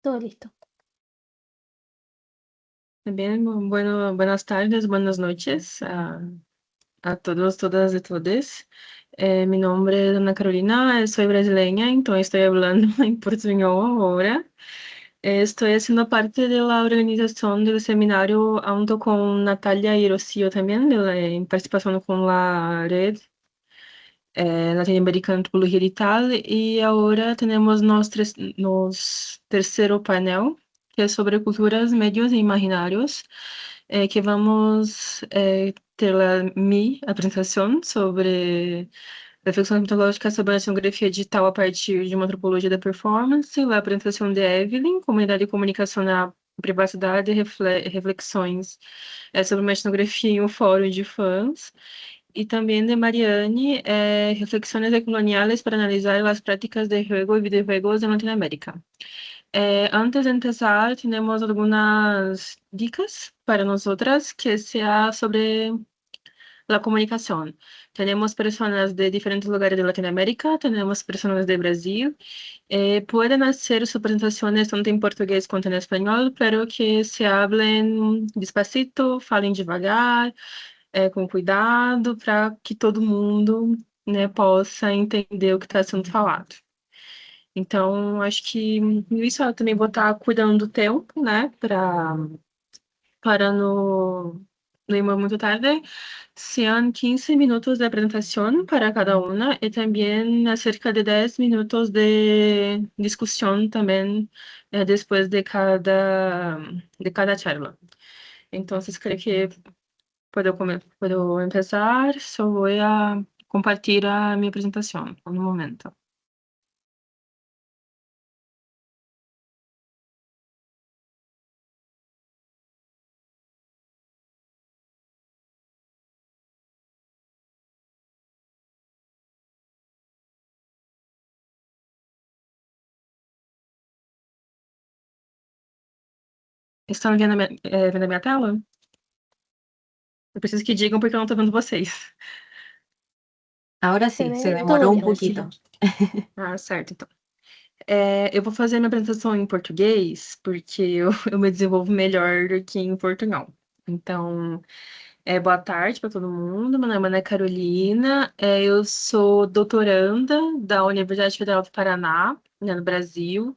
Todo listo. También, bueno, buenas tardes, buenas noches a todos, todas y todes. Mi nombre es Ana Carolina, soy brasileña, entonces estoy hablando en portugués ahora. Estoy haciendo parte de la organización del seminario junto con Natalia y Rocío también, en participación con la red latino-americana de Antropología Digital. Y ahora tenemos nos tercero painel, que es sobre culturas, medios e imaginarios, que vamos ter mi apresentação sobre reflexões metodológicas sobre a etnografia digital a partir de uma antropologia da performance, a apresentação de Evelyn, comunidade de comunicação na privacidade e reflexões sobre uma etnografia em um fórum de fãs, e também de Mariane, reflexões decoloniales para analisar as práticas de juego e videojuegos em Latinoamérica. Antes de empezar, tenemos algunas dicas para nosotras que sea sobre la comunicación. Tenemos personas de diferentes lugares de Latinoamérica, tenemos personas de Brasil. Pueden hacer sus presentaciones tanto en portugués como en español, pero que se hablen despacito, falem devagar, com cuidado, para que todo mundo, né, possa entender o que está sendo falado. Então, acho que isso eu também vou estar cuidando do tempo, né, para no ir muito tarde. Sean 15 minutos de apresentación para cada una y también cerca de 10 minutos de discusión también después de cada charla. Entonces, creo que puedo empezar. Solo voy a compartir mi presentación por un momento. Estão vendo a minha tela? Eu preciso que digam porque eu não estou vendo vocês. Ahora Se sí, se ve todo demoró un bien. poquito. Ah, certo, então. Eu vou fazer minha apresentação em português, porque eu me desenvolvo melhor do que em portunhol. Então, boa tarde para todo mundo. Meu nome é Ana Carolina. Eu sou doutoranda da Universidade Federal do Paraná, né, no Brasil.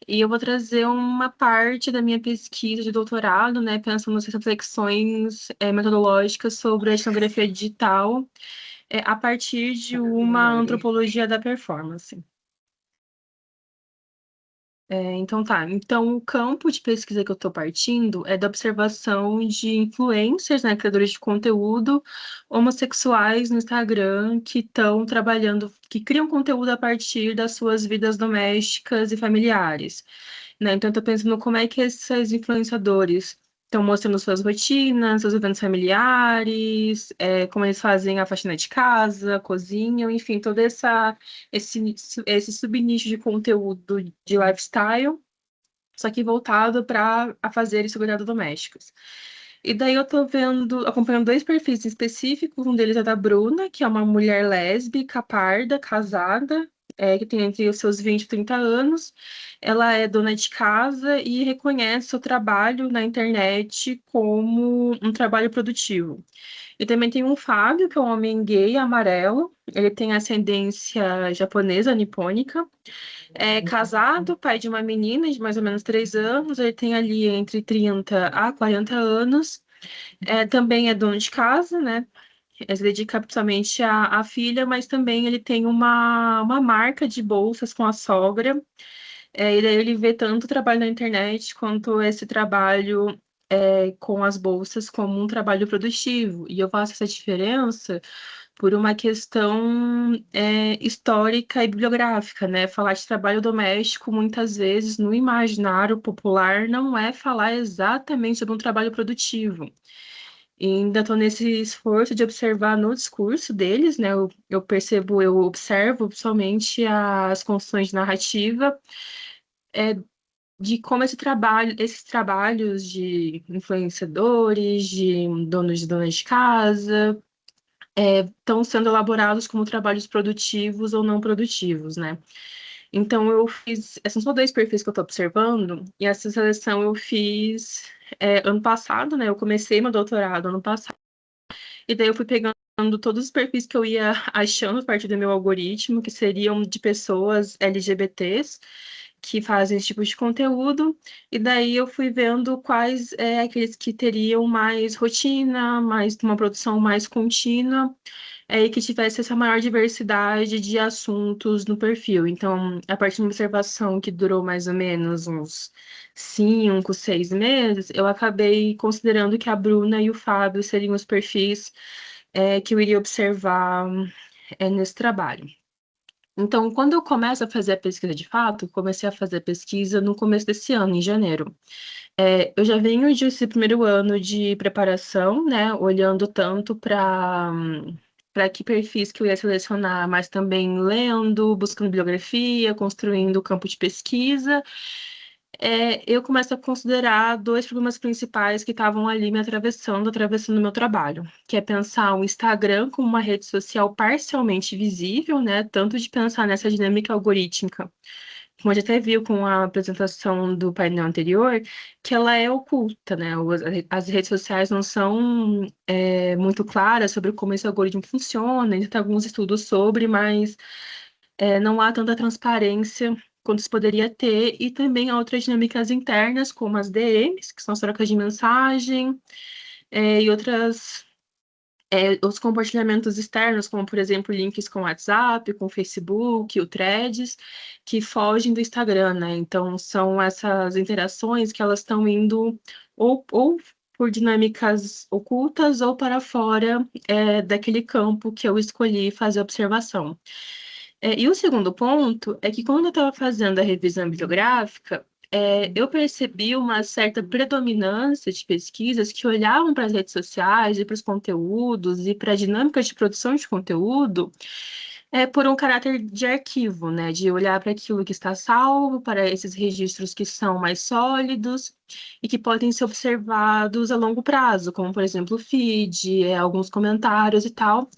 E eu vou trazer uma parte da minha pesquisa de doutorado, né, pensando nas reflexões metodológicas sobre a etnografia digital, a partir de uma antropologia da performance. Então tá. Então, o campo de pesquisa que eu estou partindo é da observação de influencers, né, criadores de conteúdo homossexuais no Instagram que estão trabalhando, que criam conteúdo a partir das suas vidas domésticas e familiares, né? Então, eu tô pensando como é que esses influenciadores estão mostrando suas rotinas, seus eventos familiares, como eles fazem a faxina de casa, cozinham, enfim, toda esse, esse subnicho de conteúdo de lifestyle, só que voltado para fazer esse cuidado domésticos. E daí eu tô acompanhando dois perfis específicos, um deles é da Bruna, que é uma mulher lésbica, parda, casada, que tem entre os seus 20 e 30 anos. Ela é dona de casa e reconhece o trabalho na internet como um trabalho produtivo. E também tem um Fábio, que é um homem gay, amarelo. Ele tem ascendência japonesa, nipônica. É casado, pai de uma menina de mais ou menos 3 anos. Ele tem ali entre 30 a 40 anos. Também é dono de casa, né? Ele se dedica principalmente à filha, mas também ele tem uma marca de bolsas com a sogra. E daí ele vê tanto o trabalho na internet quanto esse trabalho com as bolsas como um trabalho produtivo. E eu faço essa diferença por uma questão histórica e bibliográfica, né? Falar de trabalho doméstico, muitas vezes, no imaginário popular, não é falar exatamente sobre um trabalho produtivo. E ainda estou nesse esforço de observar no discurso deles, né? Eu observo somente as construções de narrativa, de como esses trabalhos de influenciadores, de donos de donas de casa, estão sendo elaborados como trabalhos produtivos ou não produtivos, né? Então, eu fiz. São só dois perfis que eu estou observando, e essa seleção eu fiz ano passado, né? Eu comecei meu doutorado ano passado, e daí eu fui pegando todos os perfis que eu ia achando a partir do meu algoritmo, que seriam de pessoas LGBTs que fazem esse tipo de conteúdo, e daí eu fui vendo quais aqueles que teriam mais rotina, mais uma produção mais contínua, e que tivesse essa maior diversidade de assuntos no perfil. Então, a partir de uma observação que durou mais ou menos uns 5, 6 meses, eu acabei considerando que a Bruna e o Fábio seriam os perfis que eu iria observar nesse trabalho. Então, quando eu começo a fazer a pesquisa de fato, comecei a fazer a pesquisa no começo desse ano, em janeiro. Eu já venho desse primeiro ano de preparação, né, olhando tanto para que perfis que eu ia selecionar, mas também lendo, buscando bibliografia, construindo o campo de pesquisa. Eu começo a considerar dois problemas principais que estavam ali me atravessando o meu trabalho, que é pensar o Instagram como uma rede social parcialmente visível, né, tanto de pensar nessa dinâmica algorítmica como a gente até viu com a apresentação do painel anterior, que ela é oculta, né? As redes sociais não são muito claras sobre como esse algoritmo funciona, existem alguns estudos sobre, mas não há tanta transparência quanto se poderia ter, e também há outras dinâmicas internas, como as DMs, que são as trocas de mensagem, e outras os compartilhamentos externos, como, por exemplo, links com WhatsApp, com Facebook, o Threads, que fogem do Instagram, né? Então, são essas interações que elas estão indo ou por dinâmicas ocultas ou para fora daquele campo que eu escolhi fazer observação. E o segundo ponto é que quando eu estava fazendo a revisão bibliográfica, eu percebi uma certa predominância de pesquisas que olhavam para as redes sociais e para os conteúdos e para a dinâmica de produção de conteúdo por um caráter de arquivo, né? De olhar para aquilo que está salvo, para esses registros que são mais sólidos e que podem ser observados a longo prazo, como, por exemplo, o feed, alguns comentários e tal,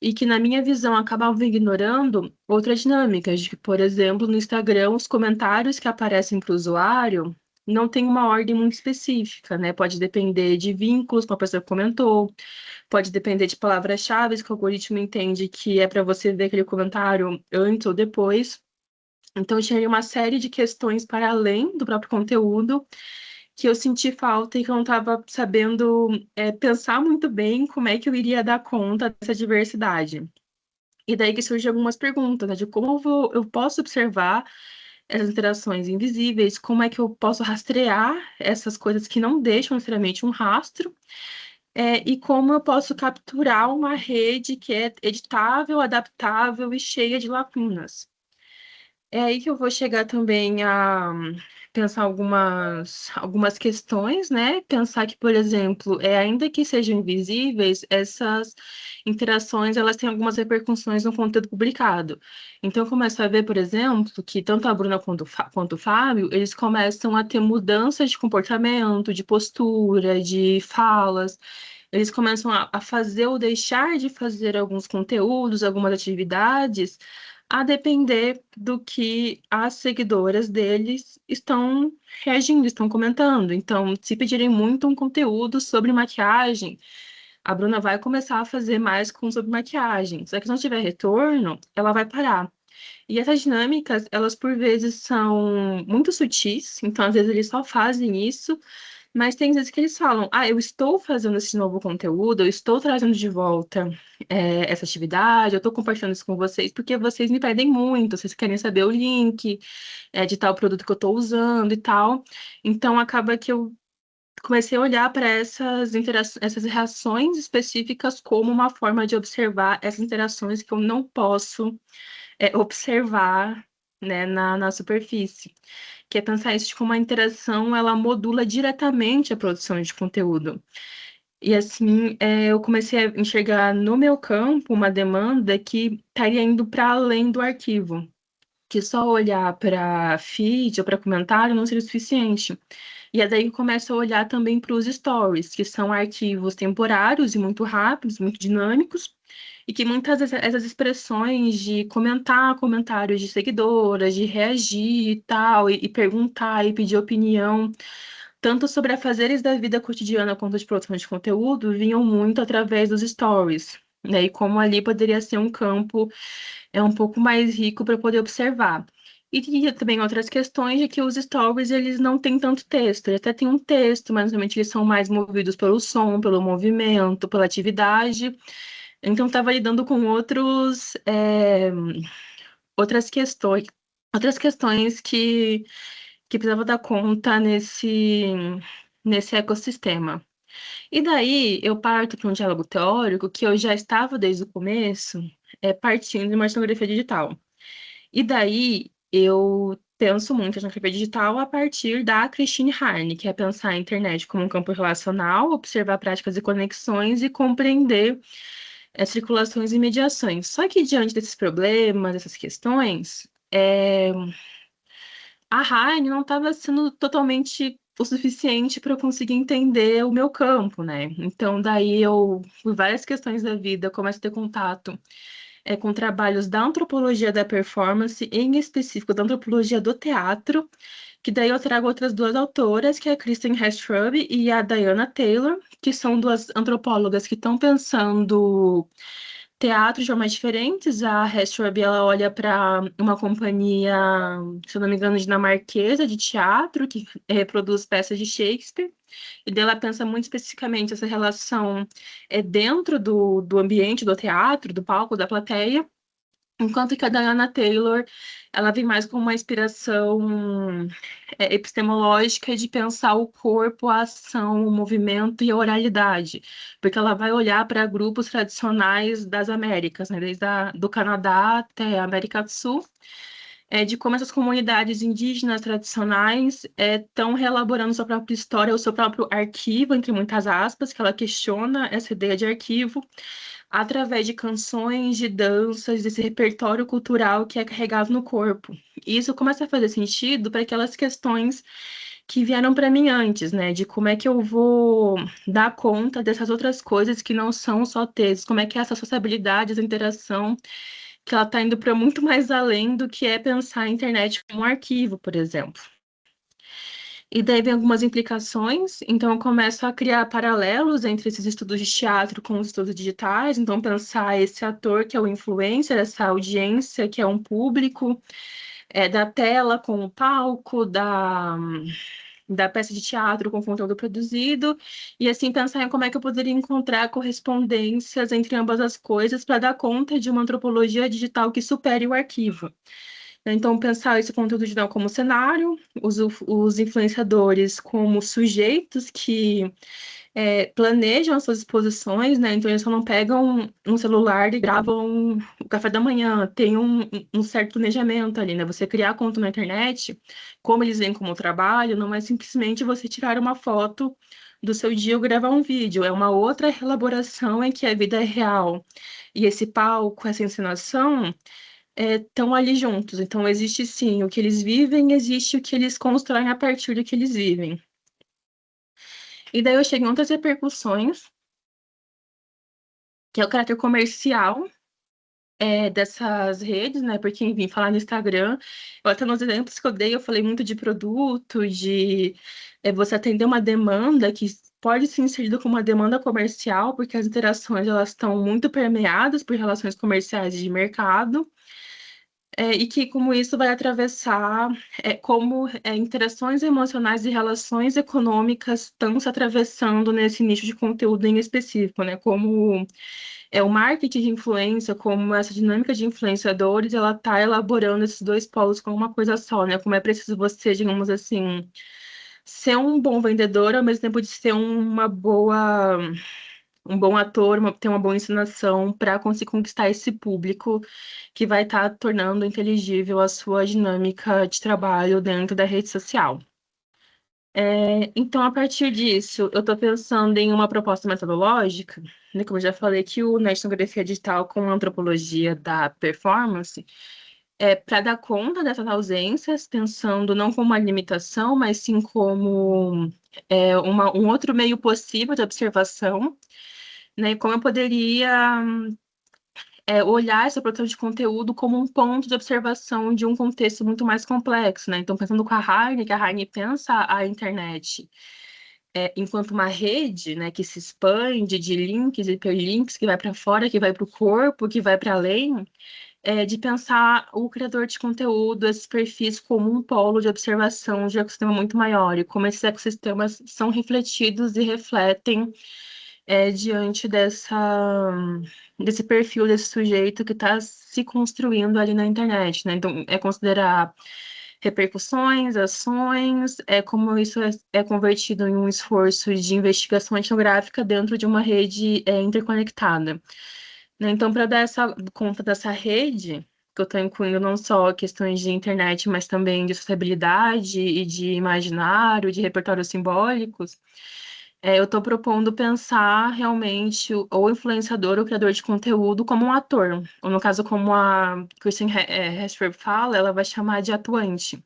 e que, na minha visão, acabavam ignorando outras dinâmicas, de que, por exemplo, no Instagram, os comentários que aparecem para o usuário não tem uma ordem muito específica, né? Pode depender de vínculos que uma pessoa comentou, pode depender de palavras-chave que o algoritmo entende que é para você ver aquele comentário antes ou depois. Então, tinha uma série de questões para além do próprio conteúdo que eu senti falta e que eu não estava sabendo pensar muito bem como é que eu iria dar conta dessa diversidade. E daí que surgem algumas perguntas, né, de como eu posso observar essas interações invisíveis, como é que eu posso rastrear essas coisas que não deixam necessariamente um rastro, e como eu posso capturar uma rede que é editável, adaptável e cheia de lacunas. É aí que eu vou chegar também a pensar algumas questões, né? Pensar que, por exemplo, ainda que sejam invisíveis, essas interações elas têm algumas repercussões no conteúdo publicado. Então, eu começo a ver, por exemplo, que tanto a Bruna quanto o Fábio, eles começam a ter mudanças de comportamento, de postura, de falas. Eles começam a fazer ou deixar de fazer alguns conteúdos, algumas atividades a depender do que as seguidoras deles estão reagindo, estão comentando. Então, se pedirem muito um conteúdo sobre maquiagem, a Bruna vai começar a fazer mais sobre maquiagem. Só que se não tiver retorno, ela vai parar. E essas dinâmicas, elas por vezes são muito sutis, então às vezes eles só fazem isso, mas tem vezes que eles falam: ah, eu estou fazendo esse novo conteúdo, eu estou trazendo de volta essa atividade, eu estou compartilhando isso com vocês, porque vocês me pedem muito, vocês querem saber o link de tal produto que eu estou usando e tal. Então acaba que eu comecei a olhar para essas reações específicas como uma forma de observar essas interações que eu não posso observar, né, na superfície, que é pensar isso de como a interação ela modula diretamente a produção de conteúdo. E assim, eu comecei a enxergar no meu campo uma demanda que estaria indo para além do arquivo, que só olhar para feed ou para comentário não seria o suficiente. E daí eu começo a olhar também para os stories, que são arquivos temporários e muito rápidos, muito dinâmicos, e que muitas vezes essas expressões de comentar comentários de seguidoras, de reagir e tal, e perguntar e pedir opinião, tanto sobre afazeres da vida cotidiana quanto de produção de conteúdo, vinham muito através dos stories. Né, e como ali poderia ser um campo um pouco mais rico para poder observar. E tinha também outras questões de que os stories eles não têm tanto texto, eles até têm um texto, mas normalmente eles são mais movidos pelo som, pelo movimento, pela atividade. Então estava lidando com outras questões que precisava dar conta nesse ecossistema. E daí eu parto para um diálogo teórico que eu já estava desde o começo, partindo de uma etnografia digital. E daí eu penso muito na etnografia digital a partir da Christine Harney, que é pensar a internet como um campo relacional, observar práticas e conexões e compreender as circulações e mediações. Só que diante desses problemas, dessas questões, a Harney não estava sendo totalmente o suficiente para eu conseguir entender o meu campo, né? Então, daí eu, por várias questões da vida, começo a ter contato com trabalhos da antropologia da performance, em específico da antropologia do teatro, que daí eu trago outras duas autoras, que é a Kristen Hestrup e a Diana Taylor, que são duas antropólogas que estão pensando teatros de formas diferentes. A Hestrup, ela olha para uma companhia, se eu não me engano, dinamarquesa de teatro, que reproduz peças de Shakespeare, e daí ela pensa muito especificamente essa relação dentro do ambiente do teatro, do palco, da plateia, enquanto que a Diana Taylor, ela vem mais com uma inspiração epistemológica de pensar o corpo, a ação, o movimento e a oralidade, porque ela vai olhar para grupos tradicionais das Américas, né, do Canadá até a América do Sul, de como essas comunidades indígenas tradicionais estão reelaborando sua própria história, o seu próprio arquivo, entre muitas aspas, que ela questiona essa ideia de arquivo, através de canções, de danças, desse repertório cultural que é carregado no corpo. E isso começa a fazer sentido para aquelas questões que vieram para mim antes, né? De como é que eu vou dar conta dessas outras coisas que não são só textos, como é que é essa sociabilidade, essa interação, que ela está indo para muito mais além do que é pensar a internet como um arquivo, por exemplo. E daí vem algumas implicações, então eu começo a criar paralelos entre esses estudos de teatro com os estudos digitais, então pensar esse ator que é o influencer, essa audiência que é um público, da tela com o palco, da peça de teatro com o conteúdo produzido, e assim pensar em como é que eu poderia encontrar correspondências entre ambas as coisas para dar conta de uma antropologia digital que supere o arquivo. Então, pensar esse conteúdo digital como cenário, os influenciadores como sujeitos que planejam as suas exposições, né? Então, eles só não pegam um celular e gravam o café da manhã, tem um certo planejamento ali, né? Você criar conta na internet, como eles veem como trabalho, não é simplesmente você tirar uma foto do seu dia ou gravar um vídeo, é uma outra elaboração em que a vida é real. E esse palco, essa encenação estão ali juntos. Então, existe sim o que eles vivem, existe o que eles constroem a partir do que eles vivem. E daí eu chego em outras repercussões, que é o caráter comercial dessas redes, né? Porque, enfim, falar no Instagram, eu até nos exemplos que eu dei, eu falei muito de produto, de você atender uma demanda que pode ser inserida como uma demanda comercial, porque as interações elas estão muito permeadas por relações comerciais de mercado. E que como isso vai atravessar como interações emocionais e relações econômicas estão se atravessando nesse nicho de conteúdo em específico, né? Como o marketing de influência, como essa dinâmica de influenciadores, ela está elaborando esses dois polos como uma coisa só, né? Como é preciso você, digamos assim, ser um bom vendedor, ao mesmo tempo de ser um bom ator, ter uma boa encenação para conseguir conquistar esse público que vai estar tornando inteligível a sua dinâmica de trabalho dentro da rede social. Então, a partir disso, eu estou pensando em uma proposta metodológica, né, como eu já falei, que o na etnografia digital com a antropologia da performance, para dar conta dessas ausências, pensando não como uma limitação, mas sim como um outro meio possível de observação, né? Como eu poderia olhar essa produção de conteúdo como um ponto de observação de um contexto muito mais complexo, né? Então, pensando com a Harney, que a Harney pensa a internet enquanto uma rede, né, que se expande de links, hiperlinks, que vai para fora, que vai para o corpo, que vai para além, de pensar o criador de conteúdo, esses perfis, como um polo de observação de ecossistema muito maior, e como esses ecossistemas são refletidos e refletem diante desse perfil, desse sujeito que está se construindo ali na internet, né? Então, é considerar repercussões, ações, como isso é convertido em um esforço de investigação etnográfica dentro de uma rede interconectada, né? Então, para dar essa conta dessa rede, que eu estou incluindo não só questões de internet, mas também de sociabilidade e de imaginário, de repertórios simbólicos, eu estou propondo pensar realmente o influenciador, o criador de conteúdo, como um ator. Ou, no caso, como a Kristen Hesper fala, ela vai chamar de atuante,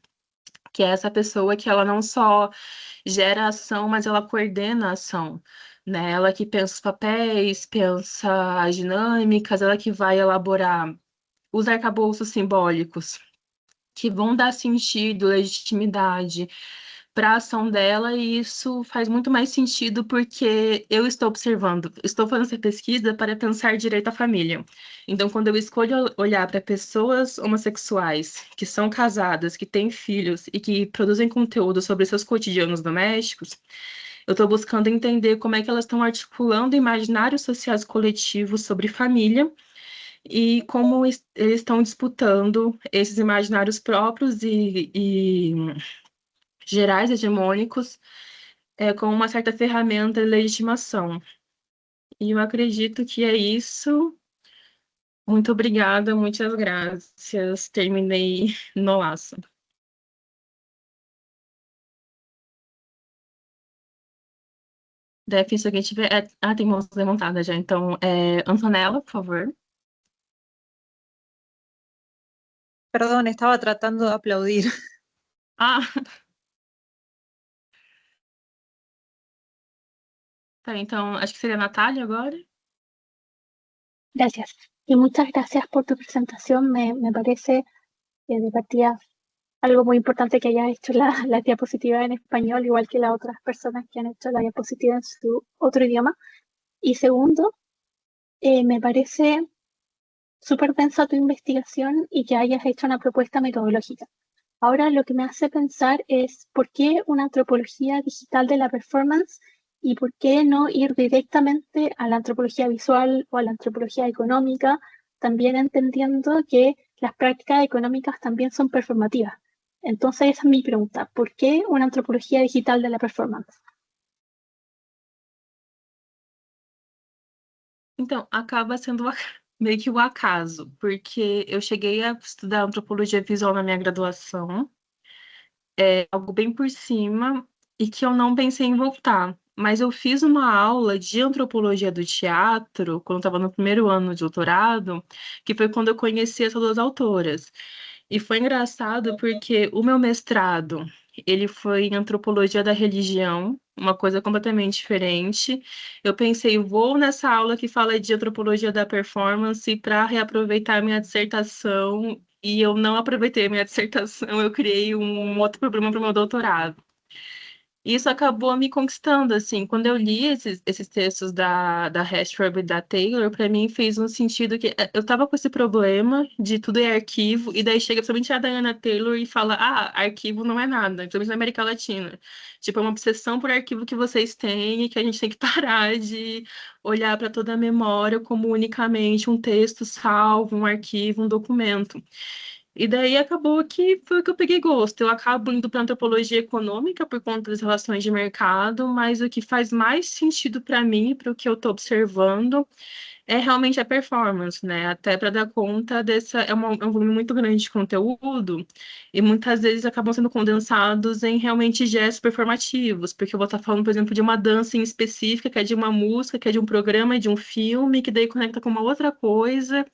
que é essa pessoa que ela não só gera ação, mas ela coordena a ação, né? Ela que pensa os papéis, pensa as dinâmicas, ela que vai elaborar os arcabouços simbólicos que vão dar sentido, legitimidade para a ação dela, e isso faz muito mais sentido porque eu estou observando, estou fazendo essa pesquisa para pensar direito à família. Então, quando eu escolho olhar para pessoas homossexuais que são casadas, que têm filhos e que produzem conteúdo sobre seus cotidianos domésticos, eu estou buscando entender como é que elas estão articulando imaginários sociais coletivos sobre família e como eles estão disputando esses imaginários próprios e gerais hegemônicos com uma certa ferramenta de legitimação. E eu acredito que é isso. Muito obrigada, muitas graças. Terminei no laço. Deve, se alguém tiver. Tem mãos levantadas já. Então, Antonella, por favor. Perdón, estaba tratando de aplaudir. Ah, tá. Então, acho que seria a Natália agora. Gracias. Y muchas gracias por tu presentación. Me parece de partida algo muy importante que hayas hecho la diapositiva en español, igual que las otras personas que han hecho la diapositiva en su otro idioma. Y segundo, me parece súper densa tu investigación y que hayas hecho una propuesta metodológica. Ahora lo que me hace pensar es por qué una antropología digital de la performance y por qué no ir directamente a la antropología visual o a la antropología económica, también entendiendo que las prácticas económicas también son performativas. Entonces esa es mi pregunta, ¿por qué una antropología digital de la performance? Então, acaba sendo meio que o acaso, porque eu cheguei a estudar antropologia visual na minha graduação, algo bem por cima, e que eu não pensei em voltar. Mas eu fiz uma aula de antropologia do teatro, quando eu estava no primeiro ano de doutorado, que foi quando eu conheci essas duas autoras. E foi engraçado porque o meu mestrado, ele foi em antropologia da religião, uma coisa completamente diferente. Eu pensei, vou nessa aula que fala de antropologia da performance para reaproveitar minha dissertação, e eu não aproveitei a minha dissertação, eu criei um outro problema para o meu doutorado. Isso acabou me conquistando, assim, quando eu li esses textos da Hashford e da Taylor, para mim fez um sentido que eu tava com esse problema de tudo é arquivo, e daí chega principalmente a Diana Taylor e fala, arquivo não é nada, principalmente na América Latina. Tipo, é uma obsessão por arquivo que vocês têm e que a gente tem que parar de olhar para toda a memória como unicamente um texto salvo, um arquivo, um documento. E daí acabou que foi o que eu peguei gosto. Eu acabo indo para antropologia econômica por conta das relações de mercado, mas o que faz mais sentido para mim, para o que eu estou observando, é realmente a performance, né? Até para dar conta dessa. É um volume muito grande de conteúdo, e muitas vezes acabam sendo condensados em realmente gestos performativos, porque eu vou estar falando, por exemplo, de uma dança em específica, que é de uma música, que é de um programa, de um filme, que daí conecta com uma outra coisa.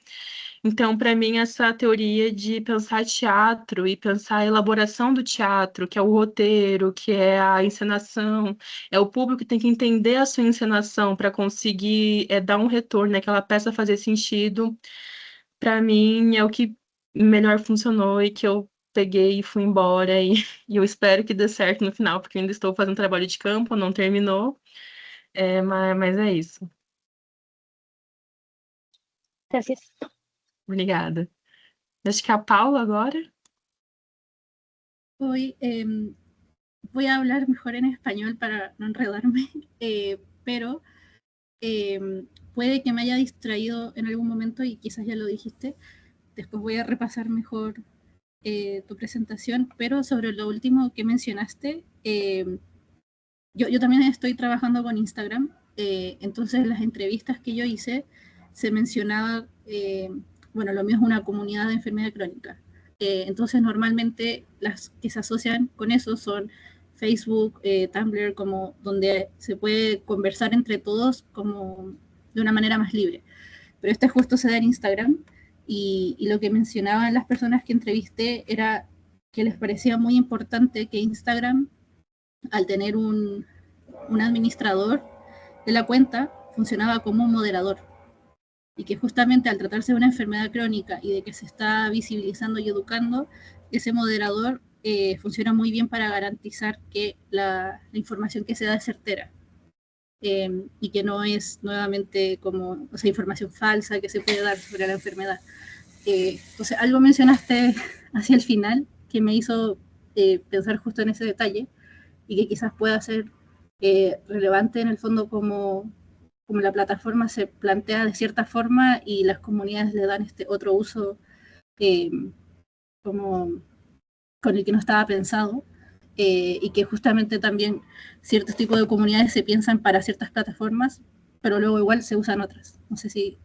Então, para mim, essa teoria de pensar teatro e pensar a elaboração do teatro, que é o roteiro, que é a encenação, é o público que tem que entender a sua encenação para conseguir dar um retorno, né, aquela peça fazer sentido, para mim é o que melhor funcionou e que eu peguei e fui embora e eu espero que dê certo no final, porque eu ainda estou fazendo trabalho de campo, não terminou, mas é isso. Gracias. Obrigada. Acho que é a Paula agora. Hoy voy a hablar mejor en español para no enredarme, pero puede que me haya distraído en algún momento y quizás ya lo dijiste. Después voy a repasar mejor tu presentación, pero sobre lo último que mencionaste, yo también estoy trabajando con Instagram, entonces las entrevistas que yo hice se mencionaba, bueno, lo mío es una comunidad de enfermedad crónica, entonces normalmente las que se asocian con eso son Facebook, Tumblr, como donde se puede conversar entre todos como de una manera más libre. Pero este justo se da en Instagram y lo que mencionaban las personas que entrevisté era que les parecía muy importante que Instagram, al tener un administrador de la cuenta, funcionaba como un moderador y que justamente al tratarse de una enfermedad crónica y de que se está visibilizando y educando, ese moderador funciona muy bien para garantizar que la información que se da es certera. Y que no es nuevamente como información falsa que se puede dar sobre la enfermedad. Entonces, algo mencionaste hacia el final que me hizo pensar justo en ese detalle y que quizás pueda ser relevante en el fondo como la plataforma se plantea de cierta forma y las comunidades le dan este otro uso eh, como con el que no estaba pensado, y que justamente también ciertos tipos de comunidades se piensan para ciertas plataformas, pero luego igual se usan otras. No sé si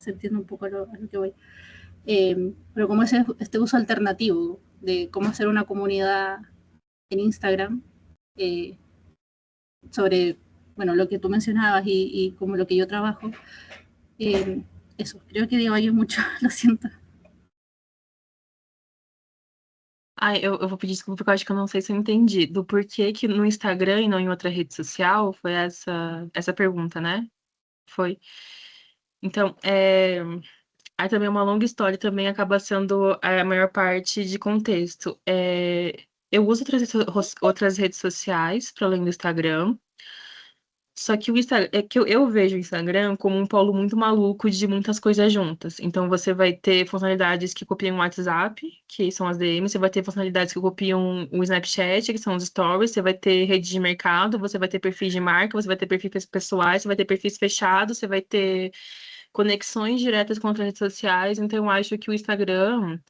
se entiende un poco a lo que voy. Pero como este uso alternativo de cómo hacer una comunidad en Instagram, eh, sobre, bueno, lo que tú mencionabas y como lo que yo trabajo, eso, creo que divagué mucho, lo siento. Ai, eu vou pedir desculpa porque eu acho que eu não sei se eu entendi. Do porquê que no Instagram e não em outra rede social? Foi essa pergunta, né? Foi. Então, aí também é uma longa história, também acaba sendo a maior parte de contexto. Eu uso outras redes sociais para além do Instagram. Só que o Instagram, é que eu vejo o Instagram como um polo muito maluco de muitas coisas juntas. Então você vai ter funcionalidades que copiam o WhatsApp, que são as DMs, você vai ter funcionalidades que copiam o Snapchat, que são os stories, você vai ter rede de mercado, você vai ter perfis de marca, você vai ter perfis pessoais, você vai ter perfis fechados, você vai ter conexões diretas com outras redes sociais. Então eu acho que o Instagram,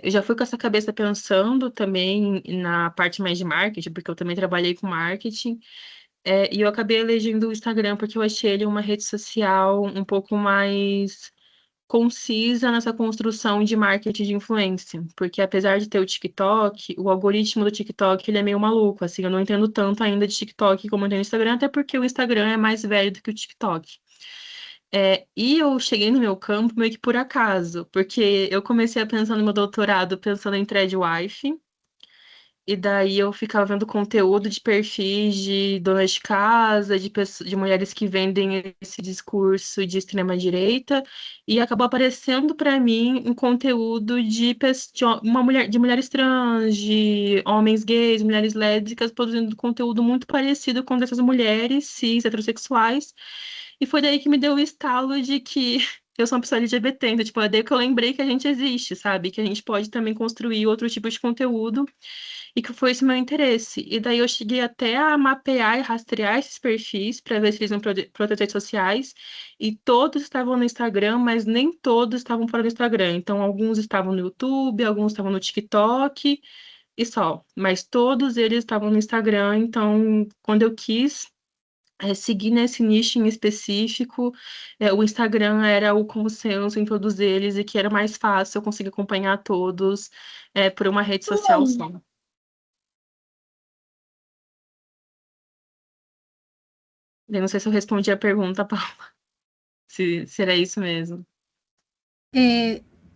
eu já fui com essa cabeça pensando também na parte mais de marketing, porque eu também trabalhei com marketing. E eu acabei elegendo o Instagram porque eu achei ele uma rede social um pouco mais concisa nessa construção de marketing de influência. Porque apesar de ter o TikTok, o algoritmo do TikTok ele é meio maluco. Assim, eu não entendo tanto ainda de TikTok como eu entendo o Instagram, até porque o Instagram é mais velho do que o TikTok. E eu cheguei no meu campo meio que por acaso, porque eu comecei a pensar no meu doutorado pensando em Threadwife. E daí eu ficava vendo conteúdo de perfis de donas de casa, de mulheres que vendem esse discurso de extrema direita, e acabou aparecendo para mim um conteúdo de mulheres trans, de homens gays, mulheres lésbicas, produzindo conteúdo muito parecido com dessas mulheres cis, heterossexuais. E foi daí que me deu o estalo de que eu sou uma pessoa LGBT, então, tipo, é daí que eu lembrei que a gente existe, sabe? Que a gente pode também construir outro tipo de conteúdo e que foi esse meu interesse. E daí eu cheguei até a mapear e rastrear esses perfis para ver se eles iam para outras redes sociais. E todos estavam no Instagram, mas nem todos estavam fora do Instagram. Então, alguns estavam no YouTube, alguns estavam no TikTok e só. Mas todos eles estavam no Instagram. Então, quando eu quis seguir nesse nicho em específico, o Instagram era o consenso em todos eles e que era mais fácil eu conseguir acompanhar todos por uma rede social só. Eu não sei se eu respondi a pergunta, Paula. Se era isso mesmo.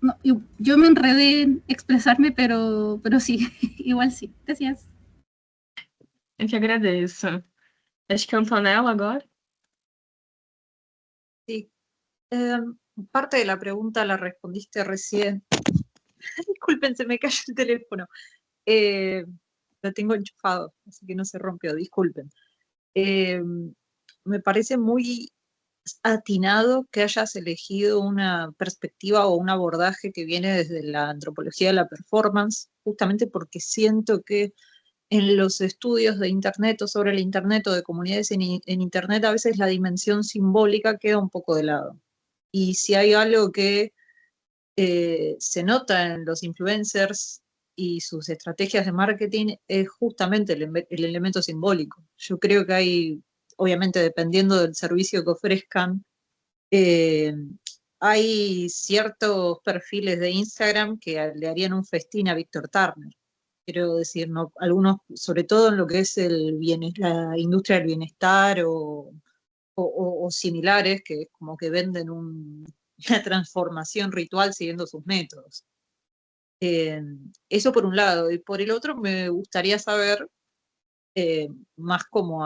No, yo me enredé en expressarme, pero sí, igual sí. Gracias. Eu que agradeço. Acho que é Antonella agora. Sí. Parte de la pregunta la respondiste recién. Disculpen, se me cayó el teléfono. Lo tengo enchufado, así que no se rompió, disculpen. Me parece muy atinado que hayas elegido una perspectiva o un abordaje que viene desde la antropología de la performance, justamente porque siento que en los estudios de Internet o sobre el Internet o de comunidades en Internet a veces la dimensión simbólica queda un poco de lado. Y si hay algo que se nota en los influencers y sus estrategias de marketing es justamente el elemento simbólico. Yo creo que hay, obviamente dependiendo del servicio que ofrezcan, eh, hay ciertos perfiles de Instagram que le harían un festín a Víctor Turner. Quiero decir, no, algunos, sobre todo en lo que es la industria del bienestar o similares, que es como que venden una transformación ritual siguiendo sus métodos. Eso por un lado. Y por el otro me gustaría saber, más como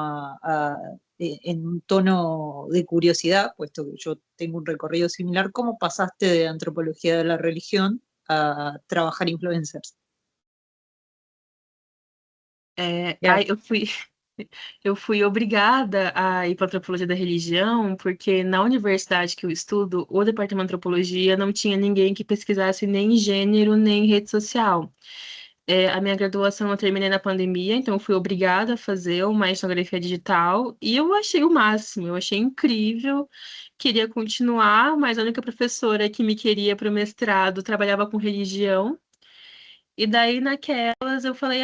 en un tono de curiosidad, puesto que yo tengo un recorrido similar, ¿cómo pasaste de antropología de la religión a trabajar influencers? Eu fui obrigada a ir para antropologia da religião, porque na universidade que eu estudo, o departamento de antropologia não tinha ninguém que pesquisasse nem gênero, nem rede social. A minha graduação eu terminei na pandemia, então eu fui obrigada a fazer uma etnografia digital e eu achei o máximo, eu achei incrível, queria continuar, mas a única professora que me queria para o mestrado trabalhava com religião. E daí, naquelas, eu falei,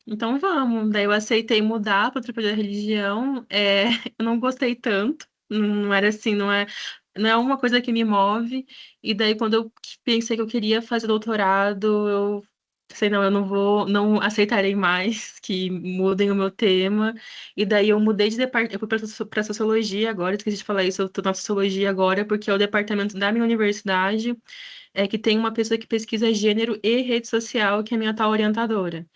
então vamos. Daí eu aceitei mudar para outra religião. Eu não gostei tanto. Não era assim, não é uma coisa que me move. E daí, quando eu pensei que eu queria fazer doutorado, eu pensei, não, eu não vou, não aceitarei mais que mudem o meu tema. E daí eu mudei de departamento, eu fui para sociologia agora, esqueci de falar isso, eu tô na sociologia agora, porque é o departamento da minha universidade, que tem uma pessoa que pesquisa gênero e rede social, que é a minha atual orientadora.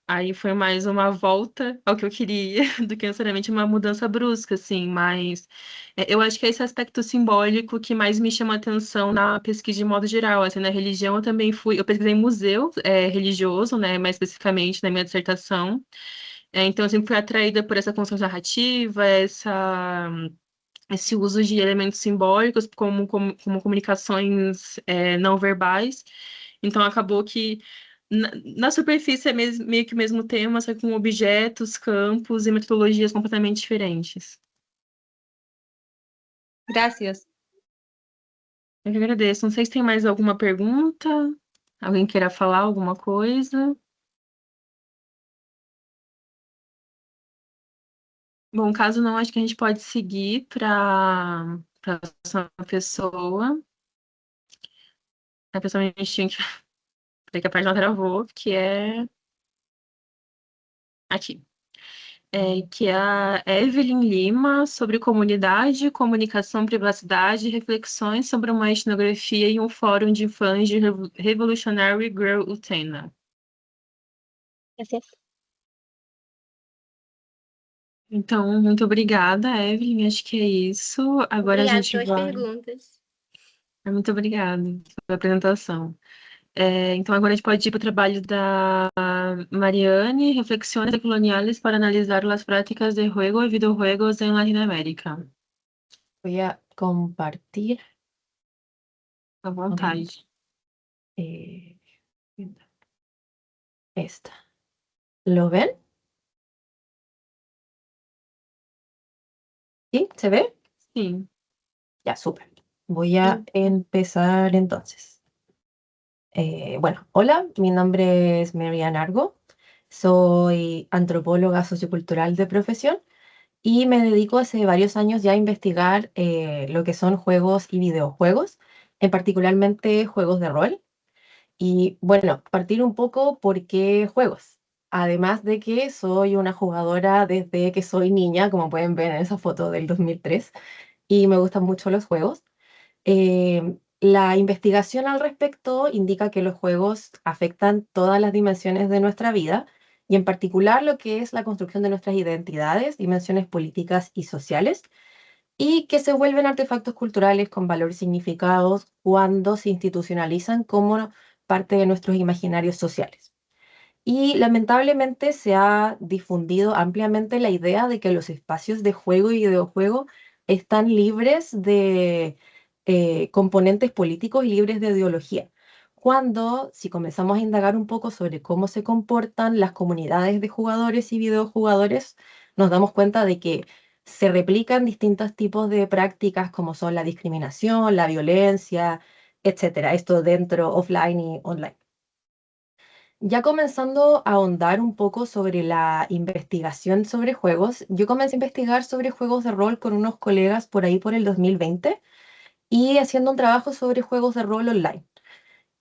Aí foi mais uma volta ao que eu queria, do que necessariamente uma mudança brusca, assim, mas eu acho que é esse aspecto simbólico que mais me chama a atenção na pesquisa de modo geral, assim, na religião eu também eu pesquisei em museu religioso, né, mais especificamente na minha dissertação, então eu sempre fui atraída por essa construção narrativa, esse uso de elementos simbólicos como comunicações não verbais, então acabou que na superfície é meio que o mesmo tema, só que com objetos, campos e metodologias completamente diferentes. Gracias. Eu que agradeço. Não sei se tem mais alguma pergunta. Alguém queira falar alguma coisa? Bom, caso não, acho que a gente pode seguir para a próxima pessoa. A pessoa a gente tinha que... Peraí que a página travou, que é... Aqui. Que é a Evelyn Lima, sobre comunidade, comunicação, privacidade, reflexões sobre uma etnografia e um fórum de fãs de Revolutionary Girl Utena. Gracias. Então, muito obrigada, Evelyn. Acho que é isso. Agora Obrigada a gente pelas vai. perguntas. Muito obrigada pela apresentação. Então, agora a gente pode ir para o trabalho da Mariane, Reflexiones Coloniales para analisar las prácticas de juego y videojuegos en Latinoamérica. Voy a compartir. À vontade. Esta. ¿Lo ven? ¿Sí? ¿Se ve? Sim. Ya, súper. Voy a empezar entonces. Bueno, hola, mi nombre es Marian Argo. Soy antropóloga sociocultural de profesión y me dedico hace varios años ya a investigar lo que son juegos y videojuegos, particularmente juegos de rol. Y bueno, partir un poco por qué juegos. Además de que soy una jugadora desde que soy niña, como pueden ver en esa foto del 2003, y me gustan mucho los juegos. La investigación al respecto indica que los juegos afectan todas las dimensiones de nuestra vida y en particular lo que es la construcción de nuestras identidades, dimensiones políticas y sociales, y que se vuelven artefactos culturales con valores significados cuando se institucionalizan como parte de nuestros imaginarios sociales. Y lamentablemente se ha difundido ampliamente la idea de que los espacios de juego y videojuego están libres de componentes políticos y libres de ideología. Cuando, si comenzamos a indagar un poco sobre cómo se comportan las comunidades de jugadores y videojugadores, nos damos cuenta de que se replican distintos tipos de prácticas como son la discriminación, la violencia, etcétera. Esto dentro, offline y online. Ya comenzando a ahondar un poco sobre la investigación sobre juegos, yo comencé a investigar sobre juegos de rol con unos colegas por ahí por el 2020 y haciendo un trabajo sobre juegos de rol online.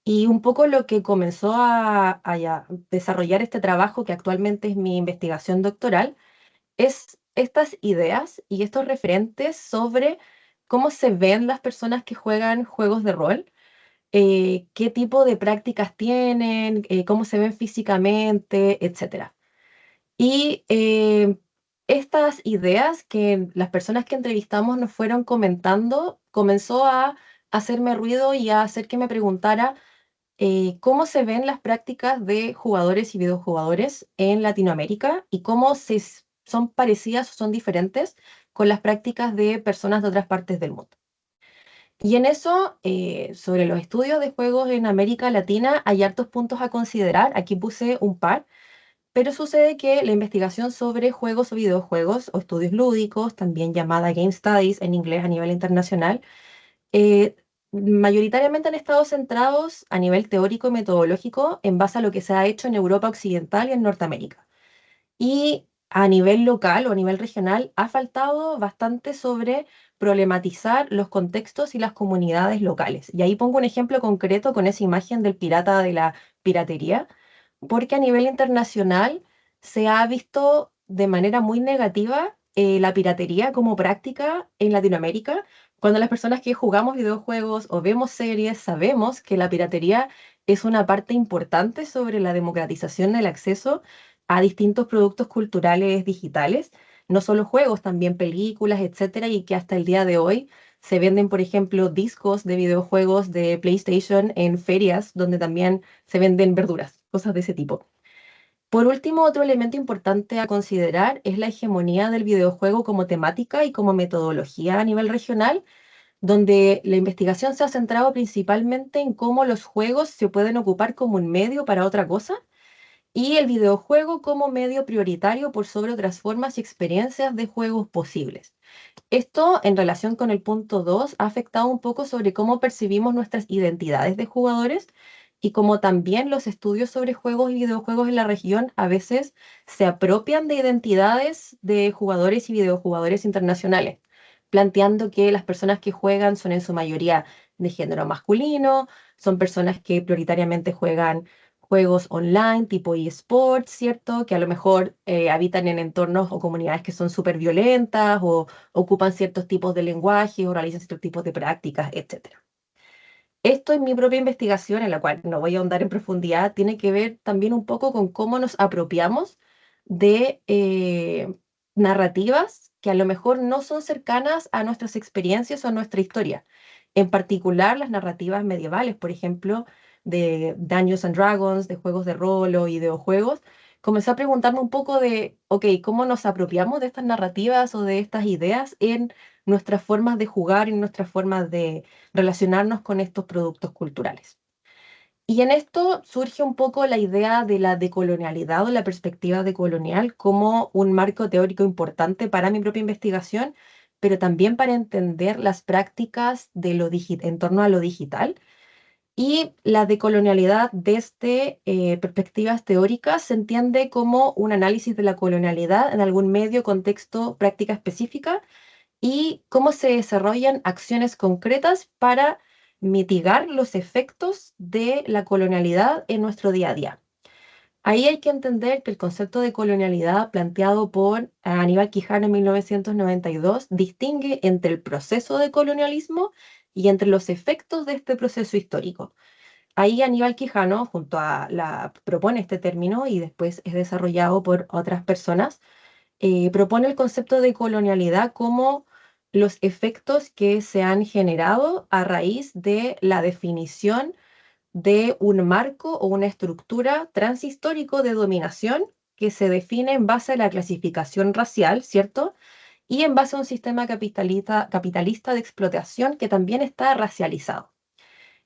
Y un poco lo que comenzó a ya desarrollar este trabajo, que actualmente es mi investigación doctoral, es estas ideas y estos referentes sobre cómo se ven las personas que juegan juegos de rol, qué tipo de prácticas tienen, cómo se ven físicamente, etcétera. Y estas ideas que las personas que entrevistamos nos fueron comentando, comenzó a hacerme ruido y a hacer que me preguntara cómo se ven las prácticas de jugadores y videojugadores en Latinoamérica y cómo son parecidas o son diferentes con las prácticas de personas de otras partes del mundo. Y en eso, sobre los estudios de juegos en América Latina, hay hartos puntos a considerar. Aquí puse un par, pero sucede que la investigación sobre juegos o videojuegos o estudios lúdicos, también llamada Game Studies en inglés a nivel internacional, eh, mayoritariamente han estado centrados a nivel teórico y metodológico en base a lo que se ha hecho en Europa Occidental y en Norteamérica. Y a nivel local o a nivel regional ha faltado bastante sobre problematizar los contextos y las comunidades locales. Y ahí pongo un ejemplo concreto con esa imagen del pirata de la piratería, porque a nivel internacional se ha visto de manera muy negativa la piratería como práctica en Latinoamérica, cuando las personas que jugamos videojuegos o vemos series sabemos que la piratería es una parte importante sobre la democratización del acceso a distintos productos culturales digitales, no solo juegos, también películas, etcétera, y que hasta el día de hoy se venden, por ejemplo, discos de videojuegos de PlayStation en ferias donde también se venden verduras, cosas de ese tipo. Por último, otro elemento importante a considerar es la hegemonía del videojuego como temática y como metodología a nivel regional, donde la investigación se ha centrado principalmente en cómo los juegos se pueden ocupar como un medio para otra cosa y el videojuego como medio prioritario por sobre otras formas y experiencias de juegos posibles. Esto, en relación con el punto 2, ha afectado un poco sobre cómo percibimos nuestras identidades de jugadores y cómo también los estudios sobre juegos y videojuegos en la región a veces se apropian de identidades de jugadores y videojugadores internacionales, planteando que las personas que juegan son en su mayoría de género masculino, son personas que prioritariamente juegan juegos online tipo eSports, ¿cierto? Que a lo mejor habitan en entornos o comunidades que son súper violentas o ocupan ciertos tipos de lenguaje o realizan ciertos tipos de prácticas, etc. Esto en mi propia investigación, en la cual no voy a ahondar en profundidad, tiene que ver también un poco con cómo nos apropiamos de narrativas que a lo mejor no son cercanas a nuestras experiencias o a nuestra historia. En particular, las narrativas medievales, por ejemplo, de Dungeons and Dragons, de juegos de rol o videojuegos, comencé a preguntarme un poco de, ok, ¿cómo nos apropiamos de estas narrativas o de estas ideas en nuestras formas de jugar y nuestras formas de relacionarnos con estos productos culturales? Y en esto surge un poco la idea de la decolonialidad o la perspectiva decolonial como un marco teórico importante para mi propia investigación, pero también para entender las prácticas de en torno a lo digital. Y la decolonialidad desde perspectivas teóricas se entiende como un análisis de la colonialidad en algún medio, contexto, práctica específica y cómo se desarrollan acciones concretas para mitigar los efectos de la colonialidad en nuestro día a día. Ahí hay que entender que el concepto de colonialidad planteado por Aníbal Quijano en 1992 distingue entre el proceso de colonialismo y entre los efectos de este proceso histórico. Ahí Aníbal Quijano, propone este término y después es desarrollado por otras personas, propone el concepto de colonialidad como los efectos que se han generado a raíz de la definición de un marco o una estructura transhistórico de dominación que se define en base a la clasificación racial, ¿cierto? Y en base a un sistema capitalista de explotación que también está racializado.